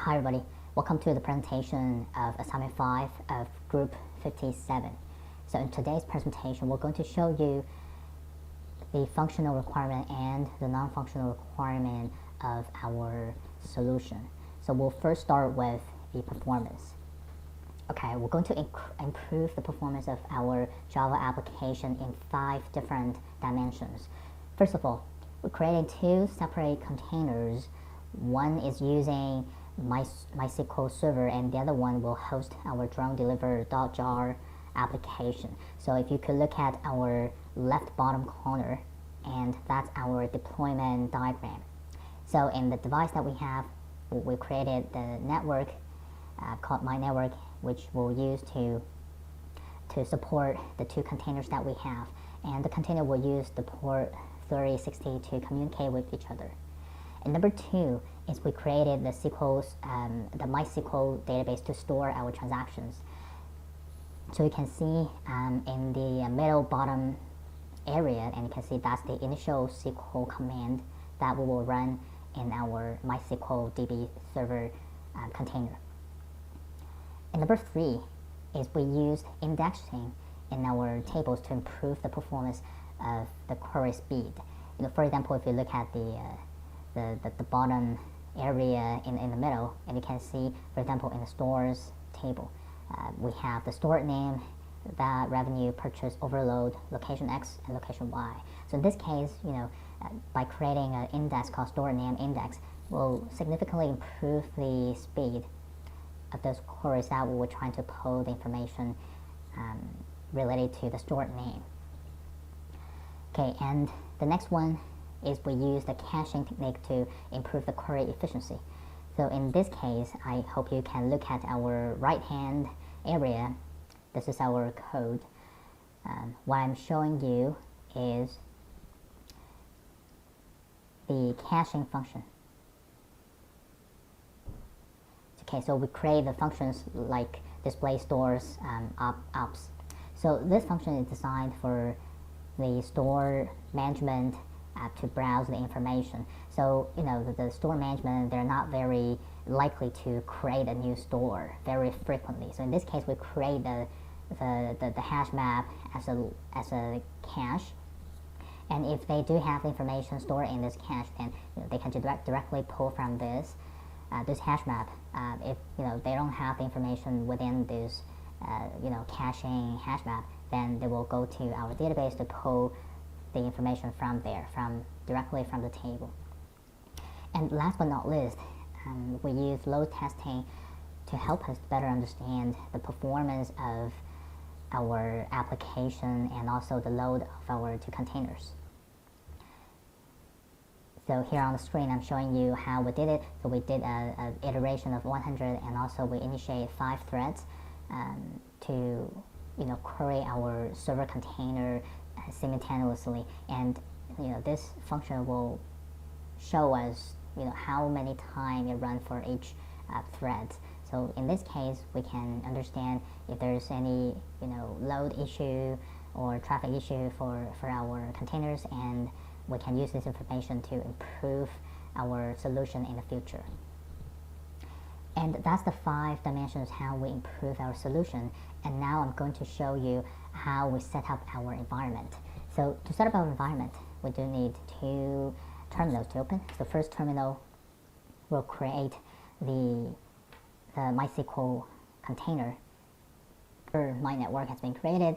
Hi everybody, welcome to the presentation of assignment 5 of group 57. So in today's presentation we're going to show you the functional requirement and the non-functional requirement of our solution. So we'll first start with the performance. Okay, we're going to improve the performance of our Java application in 5 different dimensions. First of all, we're creating 2 separate containers. One is using MySQL server and the other one will host our drone deliver.jar application. So if you could look at our left bottom corner, and that's our deployment diagram. So in the device that we have, we created the network called My Network, which we'll use to support the 2 containers that we have, and the container will use the port 3060 to communicate with each other. And number 2 is we created the MySQL database to store our transactions. So you can see in the middle bottom area, and you can see that's the initial SQL command that we will run in our MySQL DB server container. And number 3 is we used indexing in our tables to improve the performance of the query speed. For example, if you look at the bottom area in the middle, and you can see, for example, in the stores table, we have the store name, that revenue, purchase, overload, location X and location Y. So in this case, by creating an index called store name index, will significantly improve the speed of those queries that we were trying to pull the information related to the store name. Okay, and the next one is we use the caching technique to improve the query efficiency. So in this case, I hope you can look at our right hand area. This is our code. What I'm showing you is the caching function. Okay, so we create the functions like display stores ops. So this function is designed for the store management to browse the information. So the store management, they're not very likely to create a new store very frequently. So in this case, we create the hash map as a cache, and if they do have information stored in this cache, then they can directly pull from this hash map. If they don't have the information within this caching hash map, then they will go to our database to pull the information from there, directly from the table. And last but not least, we use load testing to help us better understand the performance of our application and also the load of our 2 containers. So here on the screen, I'm showing you how we did it. So we did an iteration of 100, and also we initiate 5 threads to query our server container simultaneously, and this function will show us how many times it runs for each thread. So in this case, we can understand if there's any load issue or traffic issue for our containers, and we can use this information to improve our solution in the future. And that's the 5 dimensions how we improve our solution. And now I'm going to show you how we set up our environment. So to set up our environment, we do need 2 terminals to open. So the first terminal will create the MySQL container. After my network has been created,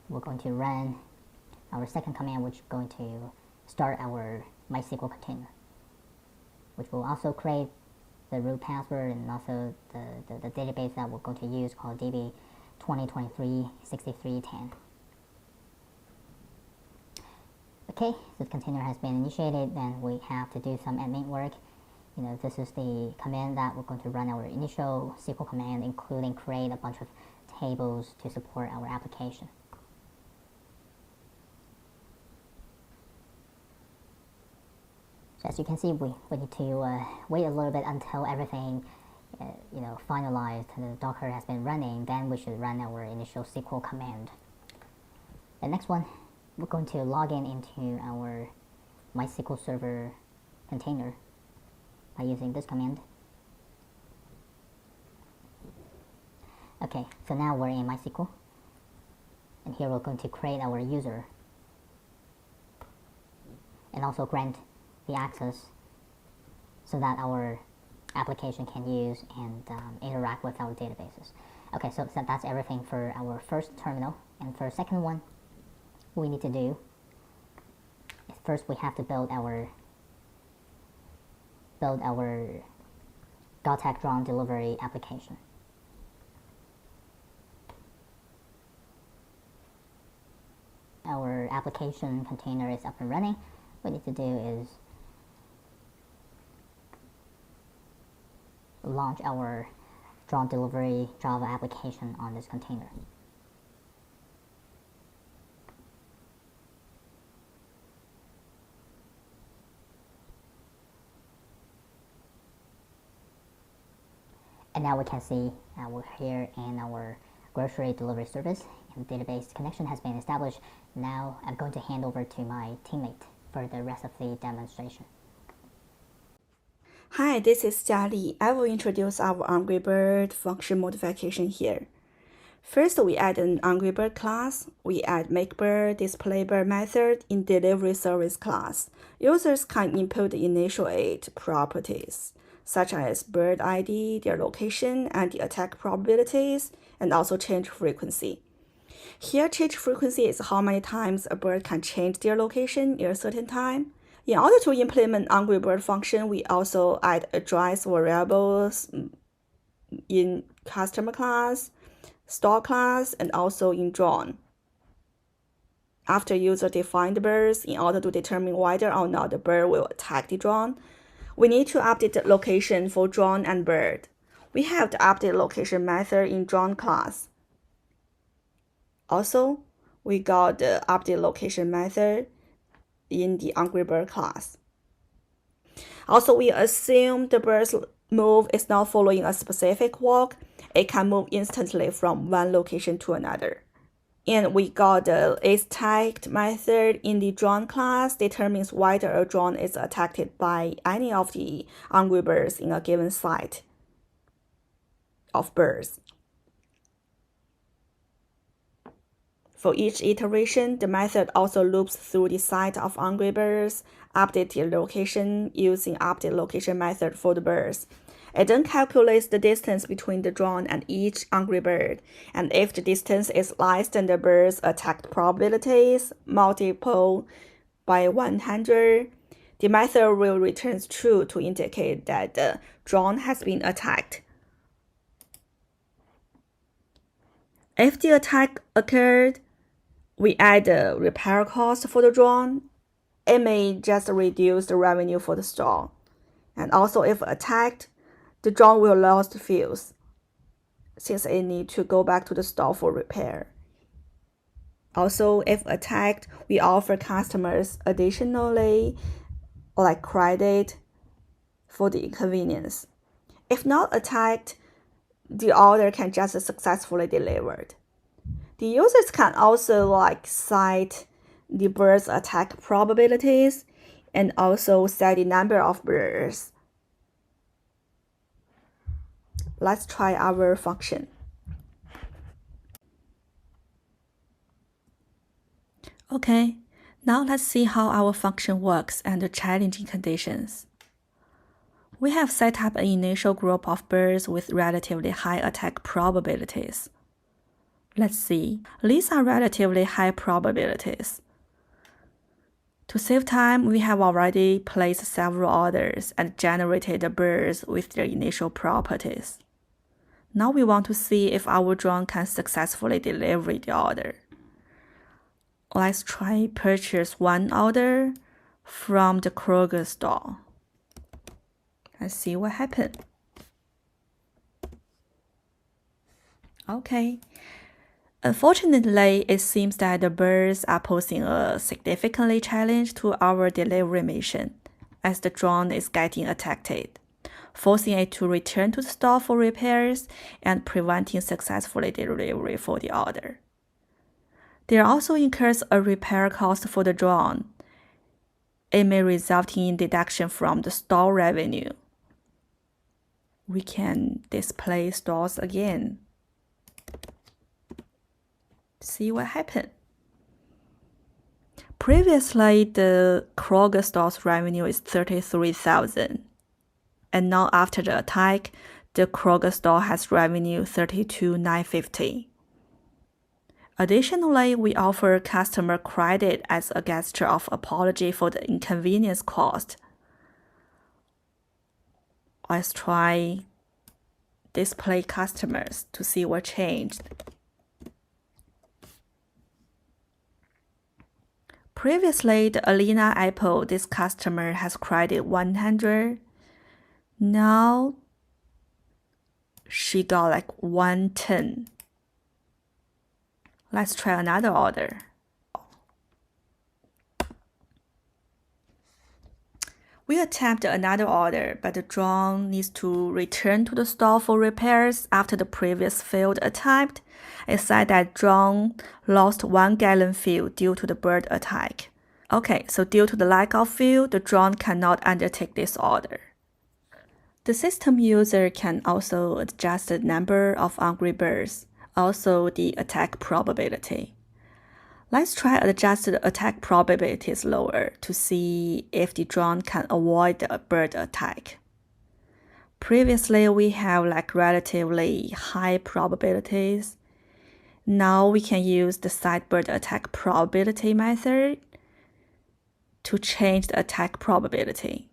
we're going to run our second command, which is going to start our MySQL container, which will also create the root password and also the database that we're going to use called DB 2023-6310. Okay, so the container has been initiated, then we have to do some admin work. This is the command that we're going to run our initial SQL command, including create a bunch of tables to support our application. So as you can see, we need to wait a little bit until everything finalized, the Docker has been running, then we should run our initial SQL command. The next one, we're going to log into our MySQL server container by using this command. Okay, so now we're in MySQL, and here we're going to create our user and also grant the access so that our application can use and interact with our databases. Okay, so that's everything for our first terminal. And for the second one, what we need to do is first we have to build our GovTech drone delivery application. Our application container is up and running. What we need to do is launch our drone delivery Java application on this container. And now we can see we're here in our grocery delivery service, and database connection has been established. Now I'm going to hand over to my teammate for the rest of the demonstration. Hi, this is Jiali. I will introduce our Angry Bird function modification here. First, we add an Angry Bird class. We add MakeBird DisplayBird method in delivery service class. Users can input the initial 8 properties, such as bird ID, their location, and the attack probabilities, and also change frequency. Here, change frequency is how many times a bird can change their location in a certain time. In order to implement Angry Bird function, we also add address variables in customer class, store class, and also in drone. After user defined birds, in order to determine whether or not the bird will attack the drone, we need to update the location for drone and bird. We have the update location method in drone class. Also, we got the update location method in the Angry Bird class. Also, we assume the bird's move is not following a specific walk. It can move instantly from one location to another. And we got the is-tagged method in the drone class determines whether a drone is attacked by any of the Angry Birds in a given site of birds. For each iteration, the method also loops through the site of Angry Birds, update the location using update location method for the birds. It then calculates the distance between the drone and each Angry Bird, and if the distance is less than the bird's attack probabilities, multiple by 100, the method will return true to indicate that the drone has been attacked. If the attack occurred, we add the repair cost for the drone. It may just reduce the revenue for the store. And also, if attacked, the drone will lose fuels, since it needs to go back to the store for repair. Also, if attacked, we offer customers additionally like credit for the inconvenience. If not attacked, the order can just successfully delivered. The users can also cite the bird's attack probabilities and also set the number of birds. Let's try our function. Okay, now let's see how our function works under challenging conditions. We have set up an initial group of birds with relatively high attack probabilities. Let's see, these are relatively high probabilities. To save time, we have already placed several orders and generated the birds with their initial properties. Now we want to see if our drone can successfully deliver the order. Let's try purchase one order from the Kroger store. Let's see what happened. Okay. Unfortunately, it seems that the birds are posing a significant challenge to our delivery mission, as the drone is getting attacked, forcing it to return to the store for repairs and preventing successful delivery for the order. There also incurs a repair cost for the drone. It may result in deduction from the store revenue. We can display stores again. See what happened. Previously, the Kroger store's revenue is $33,000, and now after the attack, the Kroger store has revenue $32,950. Additionally, we offer customer credit as a gesture of apology for the inconvenience caused. Let's try display customers to see what changed. Previously, the Alina Apple, this customer has credit 100. Now she got like 110. Let's try another order. We attempt another order, but the drone needs to return to the store for repairs after the previous failed attempt. It said that drone lost 1 gallon fuel due to the bird attack. Okay, so due to the lack of fuel, the drone cannot undertake this order. The system user can also adjust the number of angry birds, also the attack probability. Let's try adjust the attack probabilities lower to see if the drone can avoid the bird attack. Previously, we have like relatively high probabilities. Now we can use the side bird attack probability method to change the attack probability.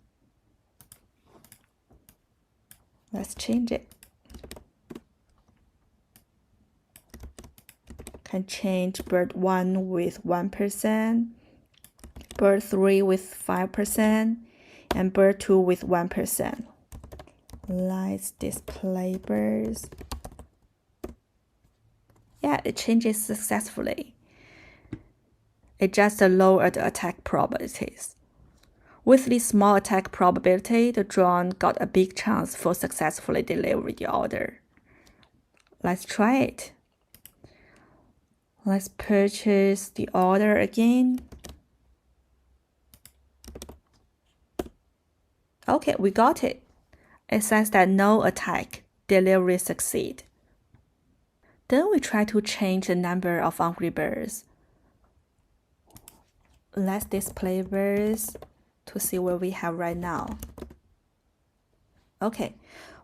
Let's change it. Can change bird 1 with 1%, bird 3 with 5%, and bird 2 with 1%. Let's display birds. Yeah, it changes successfully. It just lowered the attack probabilities. With this small attack probability, the drone got a big chance for successfully delivering the order. Let's try it. Let's purchase the order again. Okay, we got it. It says that no attack, delivery succeed. Then we try to change the number of angry birds. Let's display birds to see what we have right now. Okay,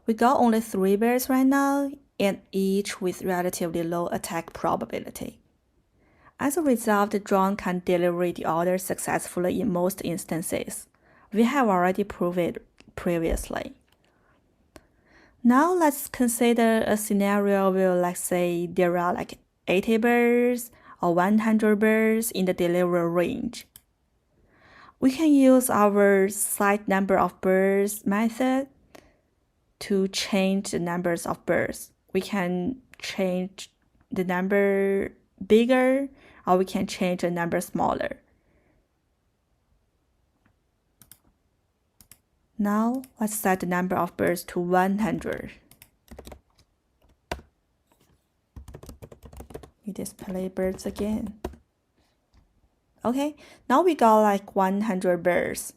we got only 3 birds right now, and each with relatively low attack probability. As a result, the drone can deliver the order successfully in most instances. We have already proved it previously. Now let's consider a scenario where, let's say, there are like 80 birds or 100 birds in the delivery range. We can use our side number of birds method to change the numbers of birds. We can change the number bigger, or we can change the number smaller. Now let's set the number of birds to 100. We display birds again. Okay, now we got like 100 birds.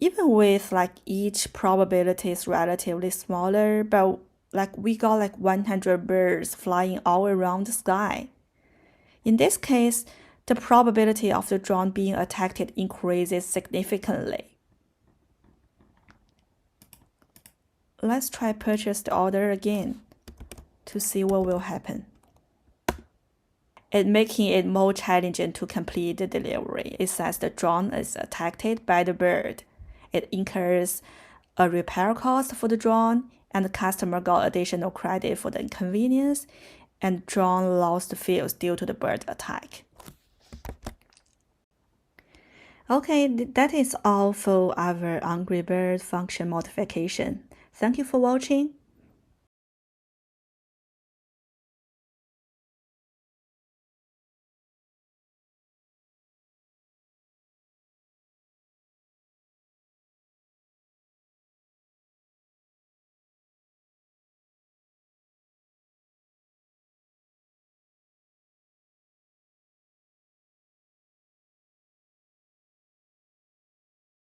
Even with like each probability is relatively smaller, but like we got like 100 birds flying all around the sky. In this case, the probability of the drone being attacked increases significantly. Let's try purchase the order again to see what will happen. It making it more challenging to complete the delivery. It says the drone is attacked by the bird. It incurs a repair cost for the drone, and the customer got additional credit for the inconvenience, and drone lost fuels due to the bird attack. Okay, that is all for our Angry Bird function modification. Thank you for watching.